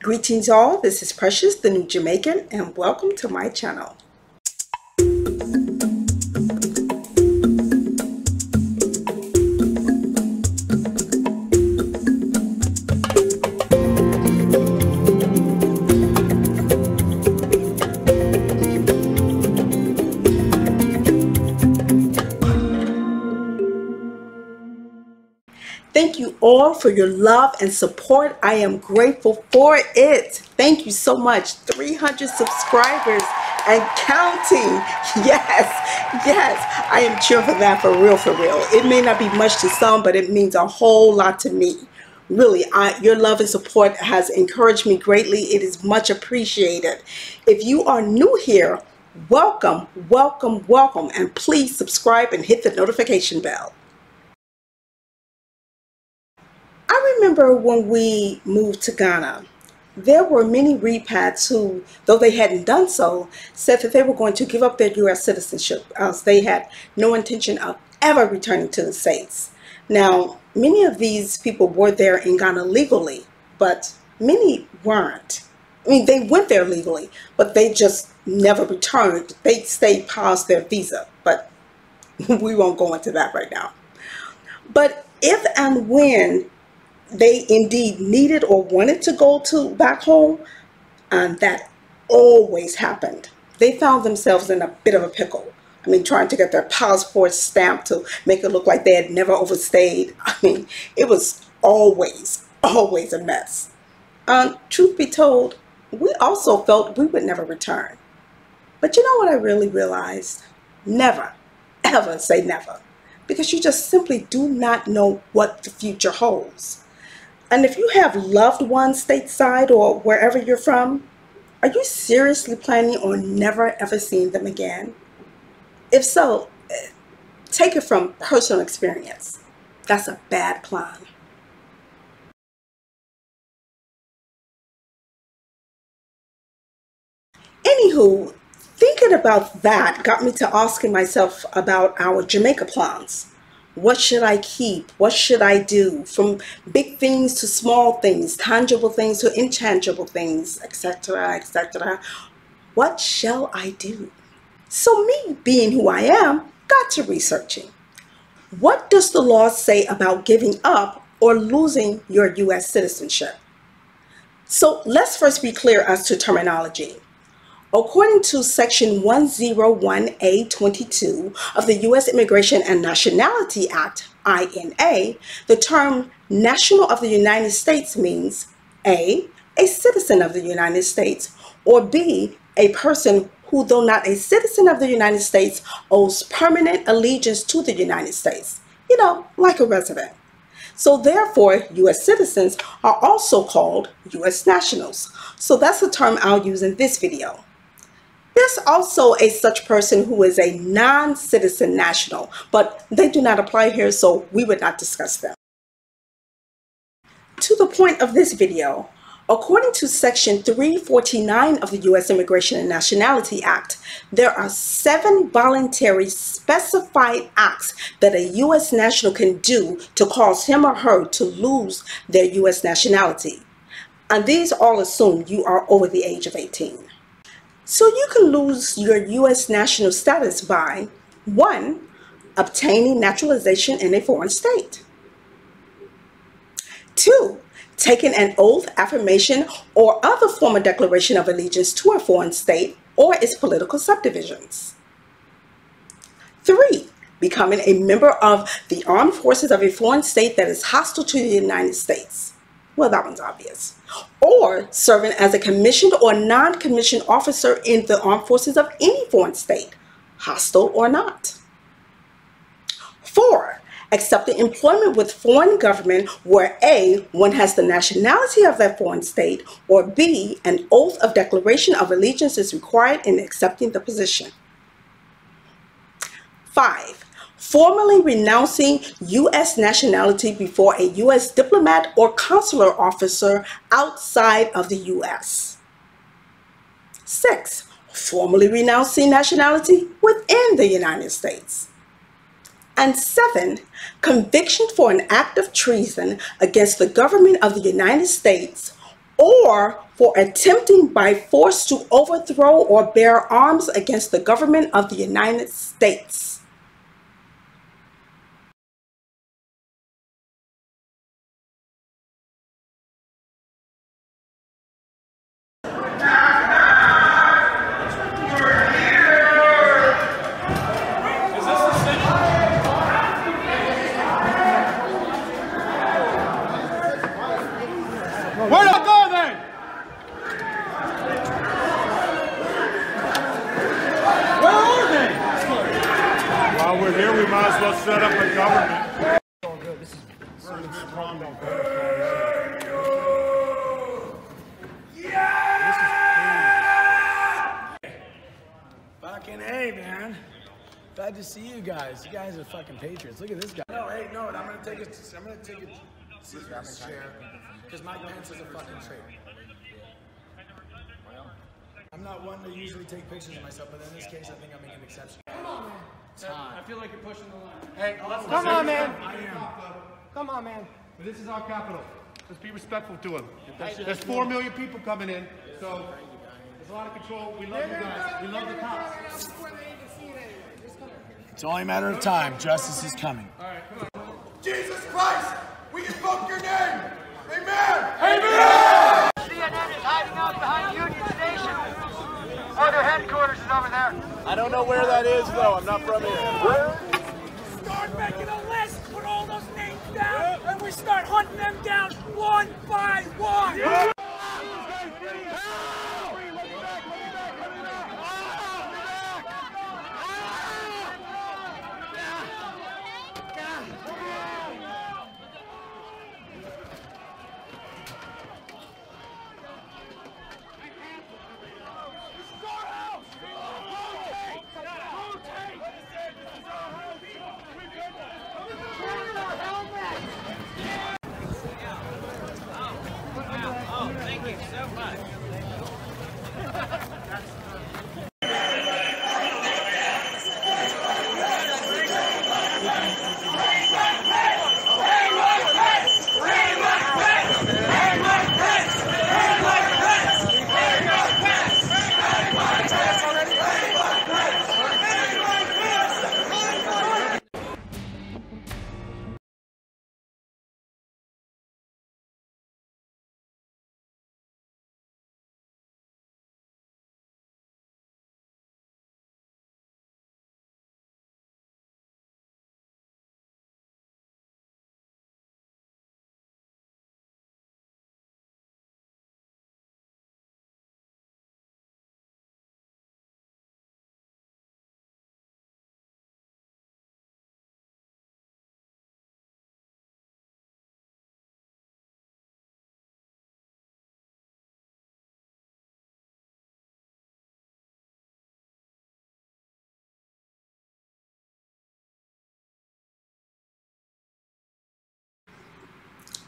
Greetings all, this is Precious, the new Jamaican, and welcome to my channel. Thank you all for your love and support. I am grateful for it. Thank you so much. 300 subscribers and counting. Yes, I am cheering for that, for real, for real. It may not be much to some, but it means a whole lot to me. Really, your love and support has encouraged me greatly. It is much appreciated. If you are new here, welcome, welcome, welcome, and please subscribe and hit the notification bell. I remember when we moved to Ghana, there were many repats who, though they hadn't done so, said that they were going to give up their U.S. citizenship as they had no intention of ever returning to the States. Now, many of these people were there in Ghana legally, but many weren't. I mean, they went there legally, but they just never returned. They stayed past their visa, but we won't go into that right now. But if and when they indeed needed or wanted to go back home, and that always happened. They found themselves in a bit of a pickle. I mean, trying to get their passports stamped to make it look like they had never overstayed. I mean, it was always a mess. Truth be told, we also felt we would never return. But you know what I really realized? Never, ever say never. Because you just simply do not know what the future holds. And if you have loved ones stateside or wherever you're from, are you seriously planning on never ever seeing them again? If so, take it from personal experience. That's a bad plan. Anywho, thinking about that got me to asking myself about our Jamaica plans. What should I keep? What should I do? From big things to small things, tangible things to intangible things, etc., etc. What shall I do? So me, being who I am, got to researching. What does the law say about giving up or losing your U.S. citizenship? So let's first be clear as to terminology. According to Section 101A22 of the U.S. Immigration and Nationality Act, INA, the term national of the United States means A, a citizen of the United States, or B, a person who, though not a citizen of the United States, owes permanent allegiance to the United States, you know, like a resident. So therefore, U.S. citizens are also called U.S. nationals. So that's the term I'll use in this video. There's also a such person who is a non-citizen national, but they do not apply here, so we would not discuss them. To the point of this video, according to Section 349 of the U.S. Immigration and Nationality Act, there are 7 voluntary specified acts that a U.S. national can do to cause him or her to lose their U.S. nationality. And these all assume you are over the age of 18. So you can lose your U.S. national status by 1. Obtaining naturalization in a foreign state. 2. Taking an oath, affirmation, or other form of declaration of allegiance to a foreign state or its political subdivisions. 3. Becoming a member of the armed forces of a foreign state that is hostile to the United States. Well, that one's obvious. Or serving as a commissioned or non-commissioned officer in the armed forces of any foreign state, hostile or not. 4. Accepting employment with foreign government where A, one has the nationality of that foreign state, or B, an oath of declaration of allegiance is required in accepting the position. 5. Formally renouncing U.S. nationality before a U.S. diplomat or consular officer outside of the U.S. 6. Formally renouncing nationality within the United States. And 7, conviction for an act of treason against the government of the United States or for attempting by force to overthrow or bear arms against the government of the United States. Where'd I go then? Where are they? While we're here, we might as well set up a government. Fucking hey, man. Glad to see you guys. You guys are fucking patriots. Look at this guy. No, hey, no, I'm gonna take it. I'm gonna take it. Chair, because Mike Pence is a fucking traitor. I'm not one to usually take pictures of myself, but in this case, I think I'm making an exception. Come on, man. I feel like you're pushing the line. Hey, Come on, man. I am. Come on, man. But this is our capital. Let's be respectful to him. There's 4 million people coming in, so there's a lot of control. We love you guys. We love the cops. It's only a matter of time. Justice is coming. All right, come on. Jesus Christ, we invoke your name. Amen. Amen! CNN is hiding out behind Union Station. Oh, their headquarters is over there. I don't know where that is, though. I'm not from here. Start making a list, put all those names down, and we start hunting them down one by one.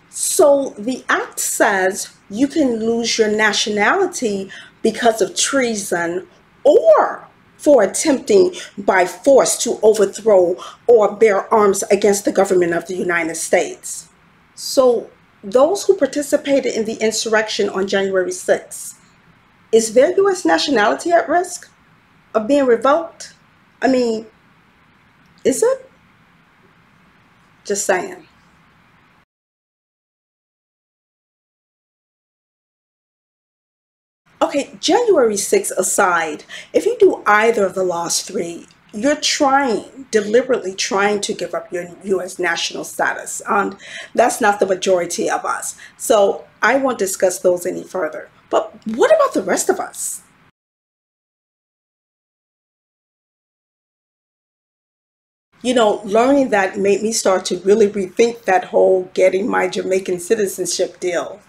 So the act says you can lose your nationality because of treason or for attempting by force to overthrow or bear arms against the government of the United States. So those who participated in the insurrection on January 6th, is their U.S. nationality at risk of being revoked? I mean, is it? Just saying. Okay, January 6th aside, if you do either of the last three, you're deliberately trying to give up your U.S. national status. And that's not the majority of us. So I won't discuss those any further. But what about the rest of us? You know, learning that made me start to really rethink that whole getting my Jamaican citizenship deal.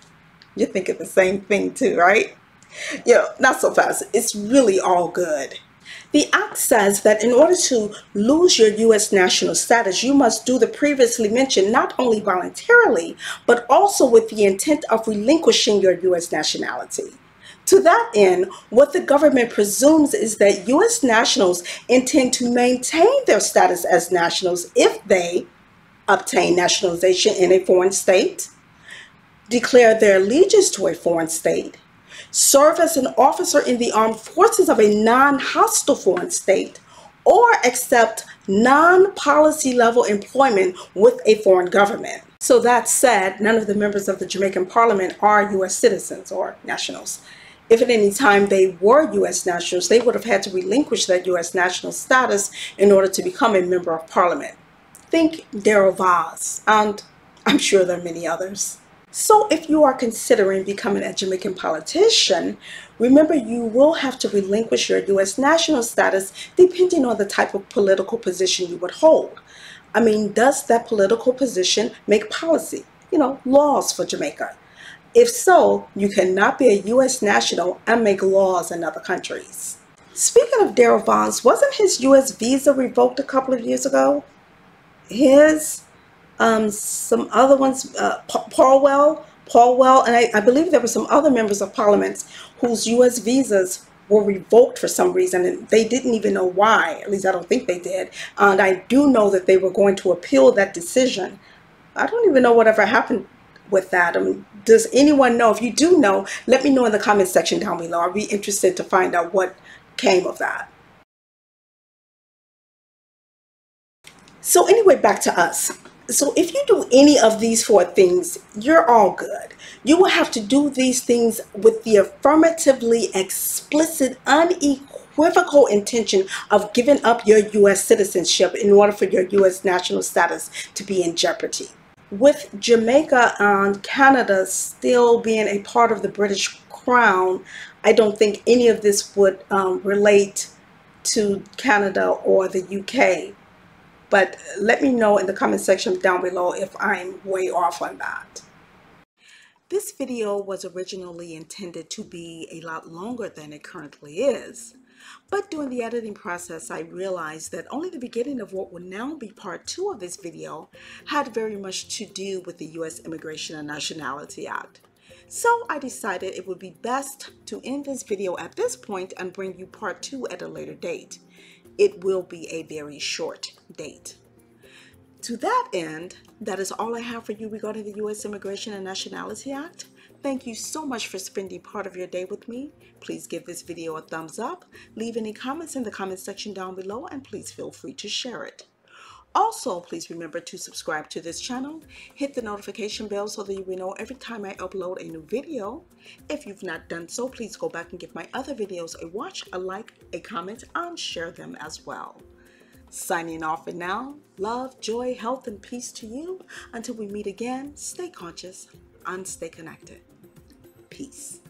You're thinking the same thing too, right? Not so fast. It's really all good. The act says that in order to lose your U.S. national status, you must do the previously mentioned not only voluntarily, but also with the intent of relinquishing your U.S. nationality. To that end, what the government presumes is that U.S. nationals intend to maintain their status as nationals if they obtain nationalization in a foreign state, declare their allegiance to a foreign state, serve as an officer in the armed forces of a non-hostile foreign state, or accept non-policy level employment with a foreign government. So that said, none of the members of the Jamaican Parliament are U.S. citizens or nationals. If at any time they were U.S. nationals, they would have had to relinquish that U.S. national status in order to become a member of Parliament. Think Darrell Vaz, and I'm sure there are many others. So if you are considering becoming a Jamaican politician, remember you will have to relinquish your U.S. national status depending on the type of political position you would hold. I mean, does that political position make policy, laws for Jamaica? If so, you cannot be a U.S. national and make laws in other countries. Speaking of Darrell Vaz, wasn't his U.S. visa revoked a couple of years ago? His, some other ones, Paul Well, and I believe there were some other members of Parliament whose U.S. visas were revoked for some reason, and they didn't even know why. At least I don't think they did. And I do know that they were going to appeal that decision. I don't even know whatever happened with that. I mean, does anyone know? If you do know, let me know in the comment section down below. I'll be interested to find out what came of that. So anyway, back to us. So if you do any of these 4 things, you're all good. You will have to do these things with the affirmatively explicit, unequivocal intention of giving up your U.S. citizenship in order for your U.S. national status to be in jeopardy. With Jamaica and Canada still being a part of the British Crown, I don't think any of this would relate to Canada or the UK. But let me know in the comment section down below if I'm way off on that. This video was originally intended to be a lot longer than it currently is. But during the editing process, I realized that only the beginning of what will now be part 2 of this video had very much to do with the U.S. Immigration and Nationality Act. So I decided it would be best to end this video at this point and bring you part 2 at a later date. It will be a very short date. To that end, that is all I have for you regarding the U.S. Immigration and Nationality Act. Thank you so much for spending part of your day with me. Please give this video a thumbs up, leave any comments in the comment section down below, and please feel free to share it. Also, please remember to subscribe to this channel, hit the notification bell so that you will know every time I upload a new video. If you've not done so, please go back and give my other videos a watch, a like, a comment, and share them as well. Signing off for now, love, joy, health, and peace to you. Until we meet again, stay conscious and stay connected. Peace.